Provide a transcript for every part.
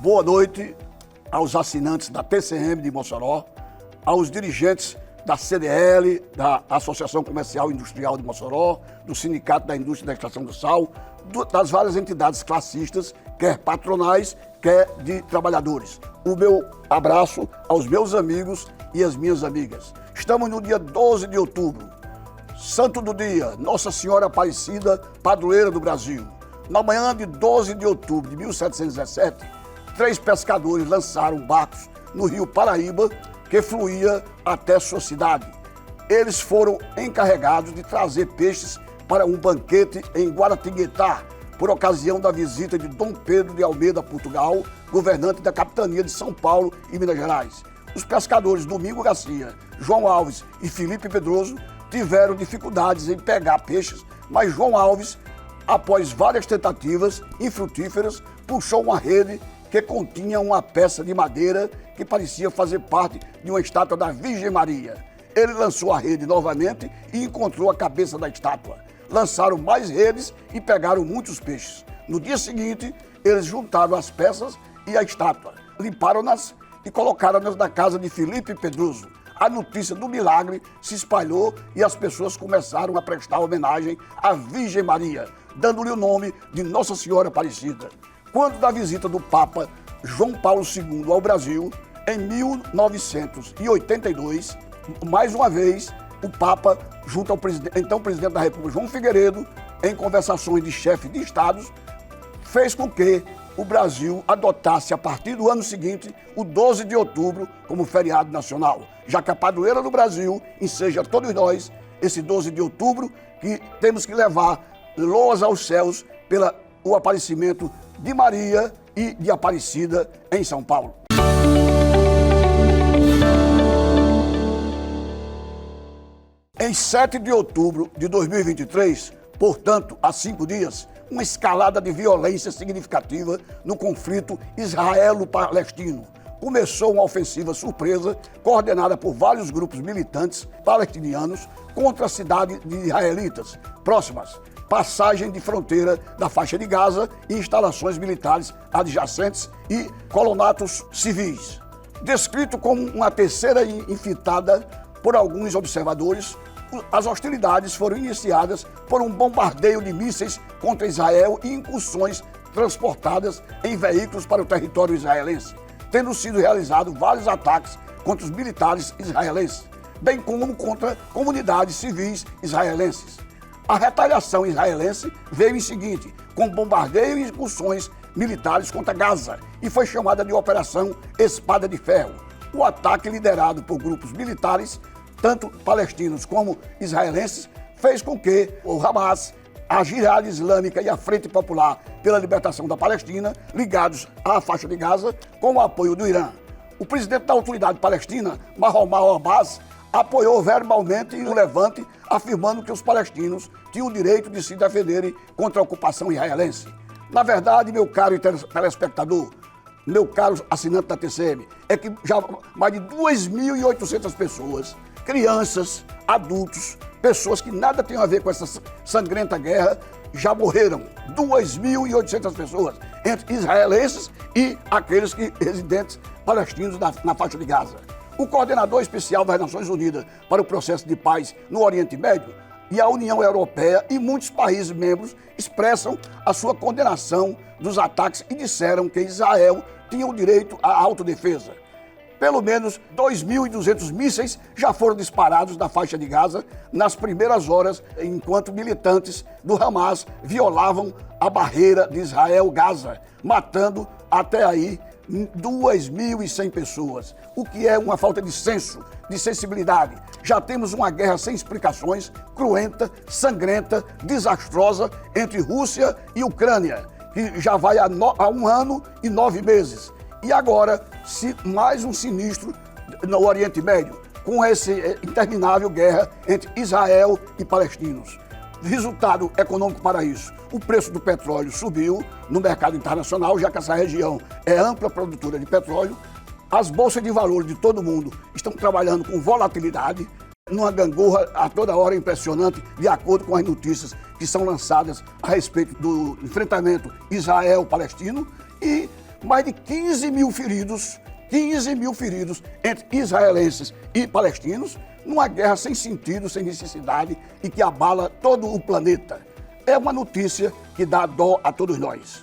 Boa noite aos assinantes da TCM de Mossoró, aos dirigentes da CDL, da Associação Comercial e Industrial de Mossoró, do Sindicato da Indústria da Extração do Sal, das várias entidades classistas, quer patronais, quer de trabalhadores. O meu abraço aos meus amigos e às minhas amigas. Estamos no dia 12 de outubro, santo do dia, Nossa Senhora Aparecida, padroeira do Brasil. Na manhã de 12 de outubro de 1717, 3 pescadores lançaram barcos no rio Paraíba, que fluía até sua cidade. Eles foram encarregados de trazer peixes para um banquete em Guaratinguetá, por ocasião da visita de Dom Pedro de Almeida, Portugal, governante da capitania de São Paulo e Minas Gerais. Os pescadores Domingo Garcia, João Alves e Felipe Pedroso tiveram dificuldades em pegar peixes, mas João Alves, após várias tentativas infrutíferas, puxou uma rede que continha uma peça de madeira que parecia fazer parte de uma estátua da Virgem Maria. Ele lançou a rede novamente e encontrou a cabeça da estátua. Lançaram mais redes e pegaram muitos peixes. No dia seguinte, eles juntaram as peças e a estátua, limparam-nas e colocaram-nas na casa de Felipe Pedroso. A notícia do milagre se espalhou e as pessoas começaram a prestar homenagem à Virgem Maria, dando-lhe o nome de Nossa Senhora Aparecida. Quando da visita do Papa João Paulo II ao Brasil, em 1982, mais uma vez, o Papa, junto ao então presidente da República, João Figueiredo, em conversações de chefe de estados, fez com que o Brasil adotasse, a partir do ano seguinte, o 12 de outubro como feriado nacional, já que a padroeira do Brasil enseja todos nós esse 12 de outubro, que temos que levar loas aos céus pelo aparecimento de Maria e de Aparecida em São Paulo. Em 7 de outubro de 2023, portanto, há 5 dias, uma escalada de violência significativa no conflito israelo-palestino. Começou uma ofensiva surpresa, coordenada por vários grupos militantes palestinianos contra a cidade de israelitas próximas, passagem de fronteira da faixa de Gaza e instalações militares adjacentes e colonatos civis. Descrito como uma terceira infitada por alguns observadores, as hostilidades foram iniciadas por um bombardeio de mísseis contra Israel e incursões transportadas em veículos para o território israelense, tendo sido realizados vários ataques contra os militares israelenses, bem como contra comunidades civis israelenses. A retaliação israelense veio em seguinte, com bombardeio e incursões militares contra Gaza, e foi chamada de Operação Espada de Ferro. O ataque, liderado por grupos militares, tanto palestinos como israelenses, fez com que o Hamas, a Jihad Islâmica e a Frente Popular pela Libertação da Palestina, ligados à faixa de Gaza, com o apoio do Irã. O presidente da autoridade palestina, Mahmoud Abbas, apoiou verbalmente o levante, afirmando que os palestinos tinham o direito de se defenderem contra a ocupação israelense. Na verdade, meu caro telespectador, meu caro assinante da TCM, é que já mais de 2.800 pessoas, crianças, adultos, pessoas que nada têm a ver com essa sangrenta guerra, já morreram. 2.800 pessoas, entre israelenses e aqueles residentes palestinos na faixa de Gaza. O coordenador especial das Nações Unidas para o processo de paz no Oriente Médio e a União Europeia e muitos países membros expressam a sua condenação dos ataques e disseram que Israel tinha o direito à autodefesa. Pelo menos 2.200 mísseis já foram disparados da faixa de Gaza nas primeiras horas, enquanto militantes do Hamas violavam a barreira de Israel-Gaza, matando até aí 2.100 pessoas, o que é uma falta de senso, de sensibilidade. Já temos uma guerra sem explicações, cruenta, sangrenta, desastrosa entre Rússia e Ucrânia, que já vai há 1 ano e 9 meses. E agora, mais um sinistro no Oriente Médio, com essa interminável guerra entre Israel e palestinos. Resultado econômico para isso: o preço do petróleo subiu no mercado internacional, já que essa região é ampla produtora de petróleo. As bolsas de valores de todo mundo estão trabalhando com volatilidade, numa gangorra a toda hora impressionante, de acordo com as notícias que são lançadas a respeito do enfrentamento Israel-Palestino. E mais de 15 mil feridos entre israelenses e palestinos, numa guerra sem sentido, sem necessidade e que abala todo o planeta. É uma notícia que dá dó a todos nós.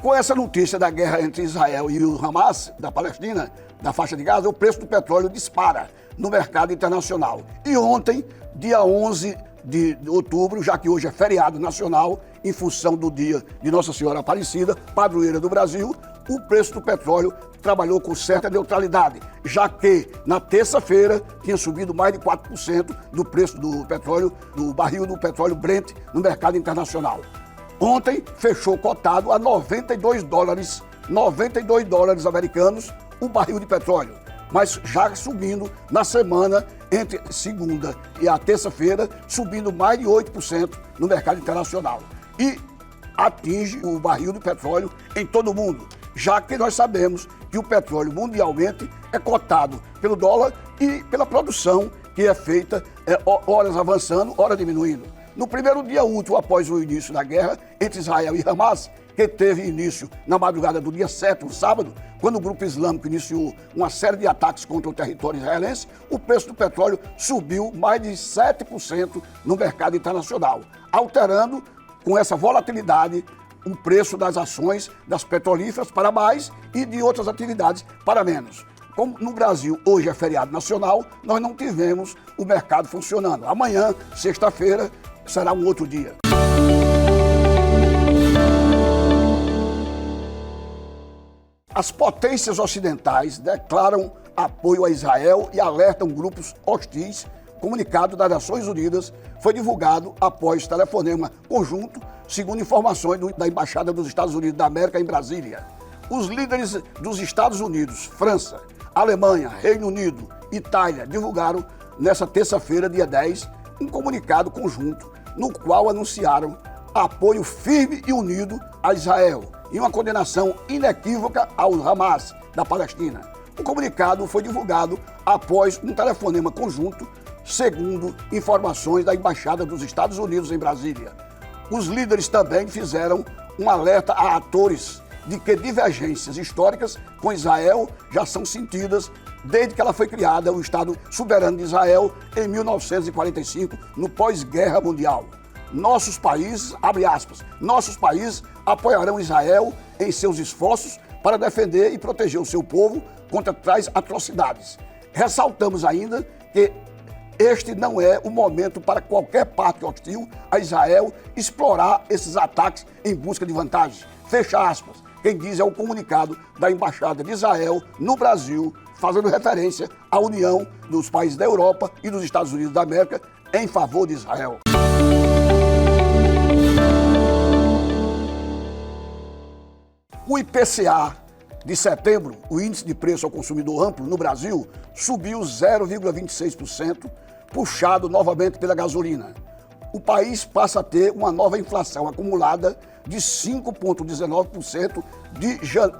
Com essa notícia da guerra entre Israel e o Hamas, da Palestina, da faixa de Gaza, o preço do petróleo dispara no mercado internacional. E ontem, dia 11 de outubro, já que hoje é feriado nacional, em função do dia de Nossa Senhora Aparecida, padroeira do Brasil, o preço do petróleo trabalhou com certa neutralidade, já que na terça-feira tinha subido mais de 4% do preço do petróleo, do barril do petróleo Brent no mercado internacional. Ontem fechou cotado a 92 dólares americanos o barril de petróleo, mas já subindo na semana entre segunda e a terça-feira, subindo mais de 8% no mercado internacional. E atinge o barril de petróleo em todo o mundo, já que nós sabemos que o petróleo mundialmente é cotado pelo dólar e pela produção que é feita, horas avançando, horas diminuindo. No primeiro dia útil após o início da guerra entre Israel e Hamas, que teve início na madrugada do dia 7, um sábado, quando o grupo islâmico iniciou uma série de ataques contra o território israelense, o preço do petróleo subiu mais de 7% no mercado internacional, alterando com essa volatilidade o preço das ações das petrolíferas para mais e de outras atividades para menos. Como no Brasil hoje é feriado nacional, nós não tivemos o mercado funcionando. Amanhã, sexta-feira, será um outro dia. As potências ocidentais declaram apoio a Israel e alertam grupos hostis. Comunicado das Nações Unidas foi divulgado após telefonema conjunto, segundo informações da Embaixada dos Estados Unidos da América em Brasília. Os líderes dos Estados Unidos, França, Alemanha, Reino Unido, Itália divulgaram nesta terça-feira, dia 10, um comunicado conjunto no qual anunciaram apoio firme e unido a Israel e uma condenação inequívoca ao Hamas da Palestina. O comunicado foi divulgado após um telefonema conjunto, segundo informações da Embaixada dos Estados Unidos em Brasília. Os líderes também fizeram um alerta a atores de que divergências históricas com Israel já são sentidas desde que ela foi criada, o Estado soberano de Israel, em 1945, no pós-guerra mundial. Nossos países, abre aspas, nossos países apoiarão Israel em seus esforços para defender e proteger o seu povo contra tais atrocidades. Ressaltamos ainda que este não é o momento para qualquer parte hostil a Israel explorar esses ataques em busca de vantagens. Fecha aspas. Quem diz é o comunicado da Embaixada de Israel no Brasil, fazendo referência à união dos países da Europa e dos Estados Unidos da América em favor de Israel. O IPCA de setembro, o Índice de Preço ao Consumidor Amplo no Brasil, subiu 0,26%, puxado novamente pela gasolina. O país passa a ter uma nova inflação acumulada de 5,19%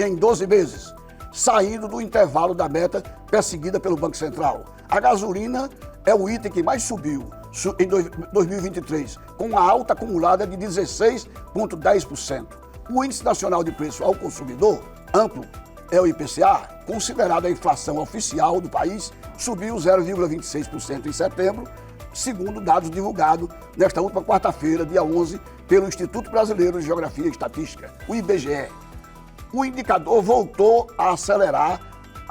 em 12 meses, saindo do intervalo da meta perseguida pelo Banco Central. A gasolina é o item que mais subiu em 2023, com uma alta acumulada de 16,10%. O Índice Nacional de Preço ao Consumidor Amplo, é o IPCA, considerado a inflação oficial do país, subiu 0,26% em setembro, segundo dados divulgados nesta última quarta-feira, dia 11, pelo Instituto Brasileiro de Geografia e Estatística, o IBGE. O indicador voltou a acelerar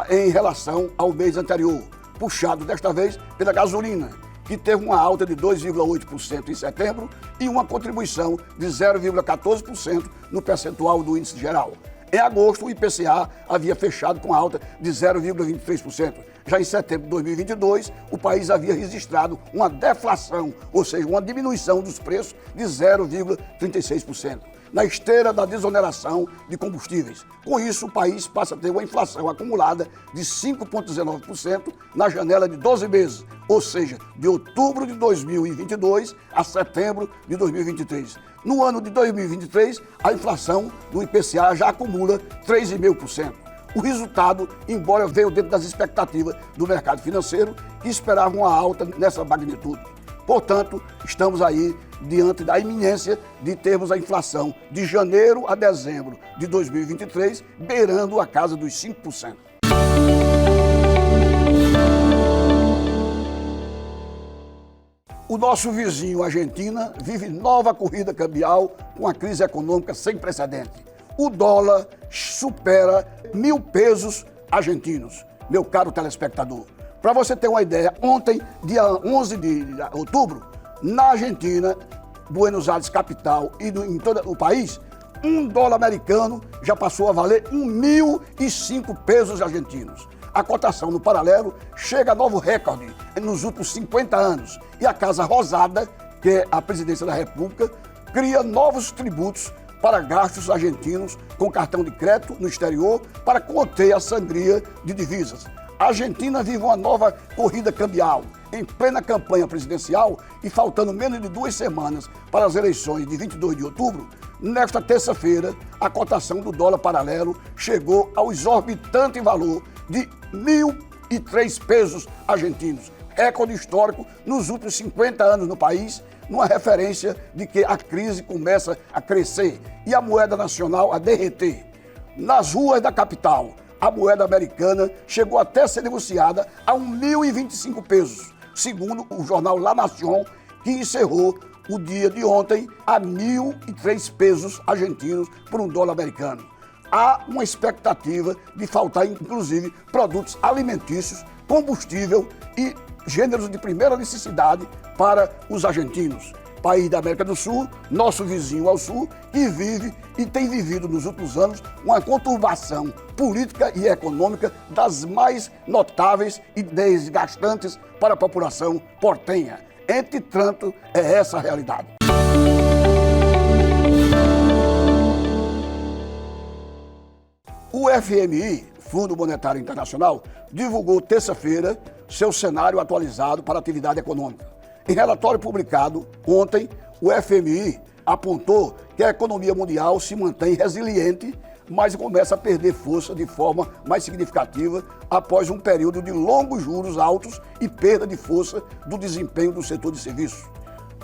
em relação ao mês anterior, puxado desta vez pela gasolina, que teve uma alta de 2,8% em setembro e uma contribuição de 0,14% no percentual do índice geral. Em agosto, o IPCA havia fechado com alta de 0,23%. Já em setembro de 2022, o país havia registrado uma deflação, ou seja, uma diminuição dos preços de 0,36%, na esteira da desoneração de combustíveis. Com isso, o país passa a ter uma inflação acumulada de 5,19% na janela de 12 meses, ou seja, de outubro de 2022 a setembro de 2023. No ano de 2023, a inflação do IPCA já acumula 3,5%. O resultado, embora veio dentro das expectativas do mercado financeiro, que esperava uma alta nessa magnitude. Portanto, estamos aí diante da iminência de termos a inflação de janeiro a dezembro de 2023 beirando a casa dos 5%. O nosso vizinho, a Argentina, vive nova corrida cambial com a crise econômica sem precedente. O dólar supera 1.000 pesos argentinos, meu caro telespectador. Para você ter uma ideia, ontem, dia 11 de outubro, na Argentina, Buenos Aires capital e em todo o país, $1 americano já passou a valer 1.005 pesos argentinos. A cotação no paralelo chega a novo recorde nos últimos 50 anos. E a Casa Rosada, que é a presidência da República, cria novos tributos para gastos argentinos com cartão de crédito no exterior para conter a sangria de divisas. A Argentina vive uma nova corrida cambial, em plena campanha presidencial e faltando menos de 2 semanas para as eleições de 22 de outubro. Nesta terça-feira, a cotação do dólar paralelo chegou ao exorbitante valor de 1.003 pesos argentinos, recorde histórico nos últimos 50 anos no país, numa referência de que a crise começa a crescer e a moeda nacional a derreter. Nas ruas da capital, a moeda americana chegou até a ser negociada a 1.025 pesos, segundo o jornal La Nación, que encerrou o dia de ontem a 1.003 pesos argentinos por $1 americano. Há uma expectativa de faltar, inclusive, produtos alimentícios, combustível e gêneros de primeira necessidade para os argentinos. País da América do Sul, nosso vizinho ao sul, que vive e tem vivido nos últimos anos uma conturbação política e econômica das mais notáveis e desgastantes para a população portenha. Entretanto, é essa a realidade. O FMI, Fundo Monetário Internacional, divulgou terça-feira seu cenário atualizado para a atividade econômica. Em relatório publicado ontem, o FMI apontou que a economia mundial se mantém resiliente, mas começa a perder força de forma mais significativa após um período de longos juros altos e perda de força do desempenho do setor de serviços.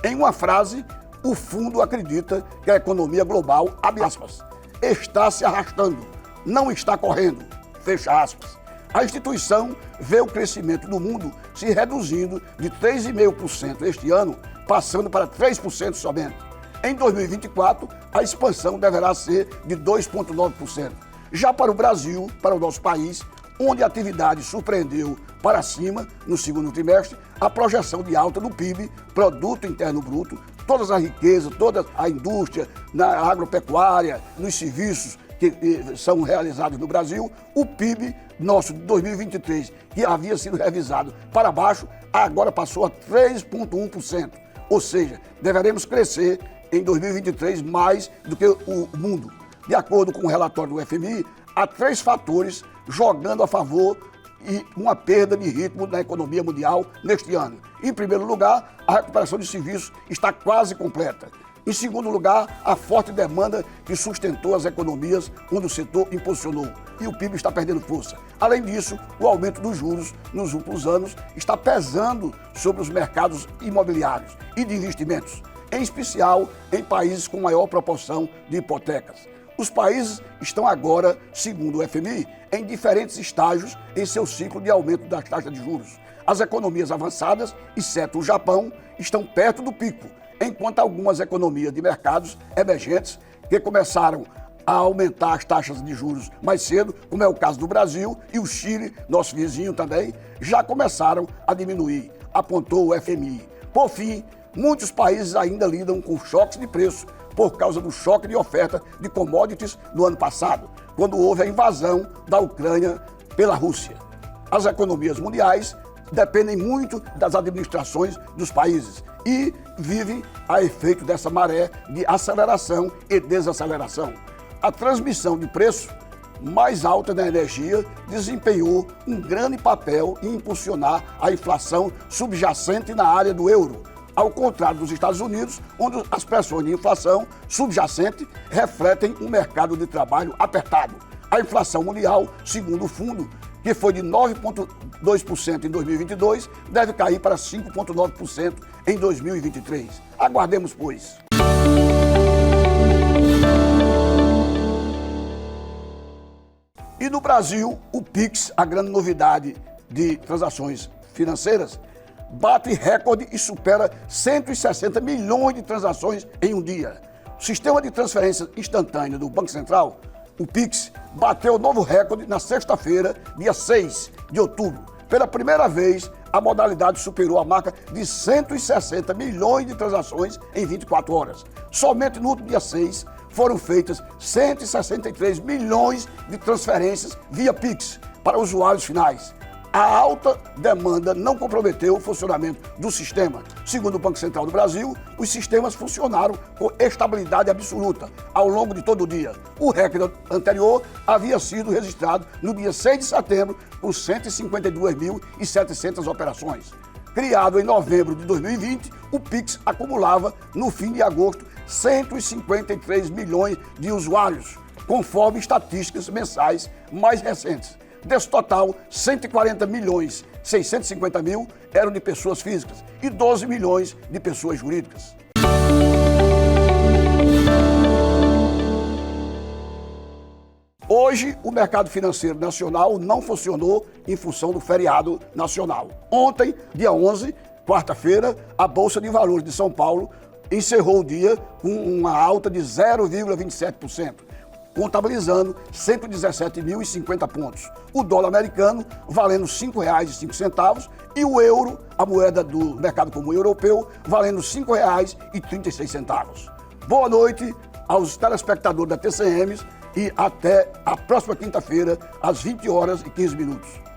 Em uma frase, o fundo acredita que a economia global, abre aspas, está se arrastando, não está correndo, fecha aspas. A instituição vê o crescimento do mundo se reduzindo de 3,5% este ano, passando para 3% somente. Em 2024, a expansão deverá ser de 2,9%. Já para o Brasil, para o nosso país, onde a atividade surpreendeu para cima no segundo trimestre, a projeção de alta do PIB, Produto Interno Bruto, todas as riquezas, toda a indústria, na agropecuária, nos serviços que são realizados no Brasil, o PIB nosso de 2023, que havia sido revisado para baixo, agora passou a 3,1%. Ou seja, deveremos crescer em 2023 mais do que o mundo. De acordo com o relatório do FMI, há 3 fatores jogando a favor e uma perda de ritmo na economia mundial neste ano. Em primeiro lugar, a recuperação de serviços está quase completa. Em segundo lugar, a forte demanda que sustentou as economias onde o setor impulsionou e o PIB está perdendo força. Além disso, o aumento dos juros nos últimos anos está pesando sobre os mercados imobiliários e de investimentos, em especial em países com maior proporção de hipotecas. Os países estão agora, segundo o FMI, em diferentes estágios em seu ciclo de aumento das taxas de juros. As economias avançadas, exceto o Japão, estão perto do pico, enquanto algumas economias de mercados emergentes que começaram a aumentar as taxas de juros mais cedo, como é o caso do Brasil e o Chile, nosso vizinho também, já começaram a diminuir, apontou o FMI. Por fim, muitos países ainda lidam com choques de preço por causa do choque de oferta de commodities no ano passado, quando houve a invasão da Ucrânia pela Rússia. As economias mundiais dependem muito das administrações dos países e vivem a efeito dessa maré de aceleração e desaceleração. A transmissão de preço mais alta da energia desempenhou um grande papel em impulsionar a inflação subjacente na área do euro, ao contrário dos Estados Unidos, onde as pressões de inflação subjacente refletem um mercado de trabalho apertado. A inflação mundial, segundo o fundo, que foi de 9,2% em 2022, deve cair para 5,9% em 2023. Aguardemos, pois. E no Brasil, o Pix, a grande novidade de transações financeiras, bate recorde e supera 160 milhões de transações em um dia. O sistema de transferência instantânea do Banco Central, o Pix, bateu novo recorde na sexta-feira, dia 6 de outubro. Pela primeira vez, a modalidade superou a marca de 160 milhões de transações em 24 horas. Somente no último dia 6 foram feitas 163 milhões de transferências via Pix para usuários finais. A alta demanda não comprometeu o funcionamento do sistema. Segundo o Banco Central do Brasil, os sistemas funcionaram com estabilidade absoluta ao longo de todo o dia. O recorde anterior havia sido registrado no dia 6 de setembro por 152.700 operações. Criado em novembro de 2020, o Pix acumulava, no fim de agosto, 153 milhões de usuários, conforme estatísticas mensais mais recentes. Desse total, 140.650.000 eram de pessoas físicas e 12 milhões de pessoas jurídicas. Hoje, o mercado financeiro nacional não funcionou em função do feriado nacional. Ontem, dia 11, quarta-feira, a Bolsa de Valores de São Paulo encerrou o dia com uma alta de 0,27%. Contabilizando 117.050 pontos. O dólar americano valendo R$ 5,05 e o euro, a moeda do mercado comum europeu, valendo R$ 5,36. Boa noite aos telespectadores da TCM e até a próxima quinta-feira, às 20h15.